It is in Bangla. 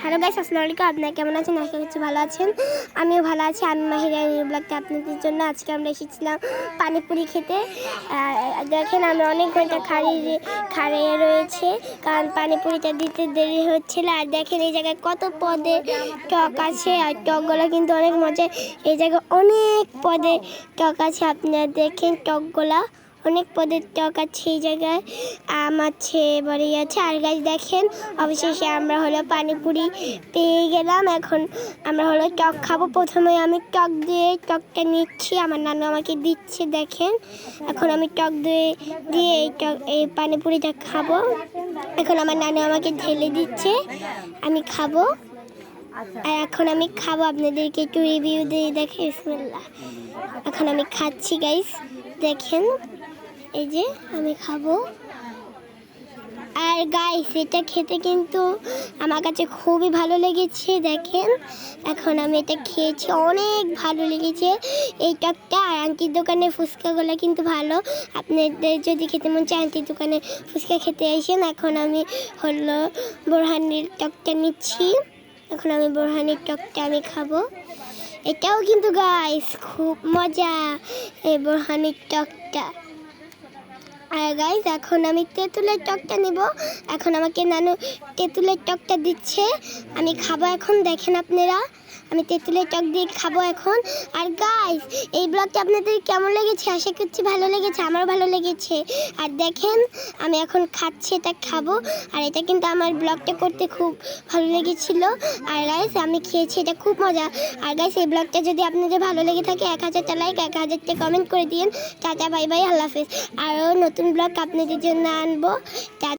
হ্যালো গাইস, আসসালামু আলাইকুম। আপনারা কেমন আছেন? আশা করছি ভালো আছেন। আমিও ভালো আছি। আমি মাহিরা ব্লগটা আপনাদের জন্য আজকে আমরা এসেছিলাম পানিপুরি খেতে। দেখেন আমরা অনেক ঘন্টা খাড়িয়ে রয়েছে, কারণ পানিপুরিটা দিতে দেরি হচ্ছিল। আর দেখেন এই জায়গায় কত পদে টক আছে, আর টকগুলো কিন্তু অনেক মজা। এই জায়গায় অনেক পদে টক আছে, আপনারা দেখেন টকগুলা অনেক পদের টক আছে। এই জায়গায় আম আছে, বড়ি আছে। আর গাছ দেখেন অবশেষে আমরা হলো পানিপুরি পেয়ে গেলাম। এখন আমরা হলো টক খাবো। প্রথমে আমি টক দিয়ে টকটা নিচ্ছি, আমার নানু আমাকে দিচ্ছে। দেখেন এখন আমি টক দিয়ে এই পানিপুরিটা খাবো। এখন আমার নানু আমাকে ঢেলে দিচ্ছে, আমি খাবো। আর এখন আমি খাবো, আপনাদেরকে একটু রিভিউ দিয়ে দেখে। বিসমিল্লাহ। এখন আমি খাচ্ছি গাইস, দেখেন এই যে আমি খাবো। আর গাইস এটা খেতে কিন্তু আমার কাছে খুবই ভালো লেগেছে। দেখেন এখন আমি এটা খেয়েছি, অনেক ভালো লেগেছে এই টকটা। আর আন্টির দোকানের ফুচকাগুলো কিন্তু ভালো। আপনাদের যদি খেতে মন চায় আন্টির দোকানে ফুচকা খেতে আসেন। এখন আমি হলো বোরহানির টকটা নিচ্ছি। এখন আমি বোরহানির টকটা আমি খাবো। এটাও কিন্তু গাইস খুব মজা এই বোরহানির টকটা। আর গাইস এখন আমি তেঁতুলের টকটা নেব। এখন আমাকে নানু তেঁতুলের টকটা দিচ্ছে, আমি খাবো এখন। দেখেন আপনারা আমি তেঁতুলের টক দিয়ে খাবো এখন। আর গাইস এই ব্লগটা আপনাদের কেমন লেগেছে? আশা করছি ভালো লেগেছে, আমারও ভালো লেগেছে। আর দেখেন আমি এখন খাচ্ছি, এটা খাবো। আর এটা কিন্তু আমার ব্লগটা করতে খুব ভালো লেগেছিল। আর গাইস আমি খেয়েছি, এটা খুব মজা। আর গাইস এই ব্লগটা যদি আপনাদের ভালো লেগে থাকে 1000টা লাইক, 1000টা কমেন্ট করে দিন। টাটা, বাই বাই, আল্লাহ হাফেজ। আরও নতুন ব্লগ আপনাদের জন্য আনবো।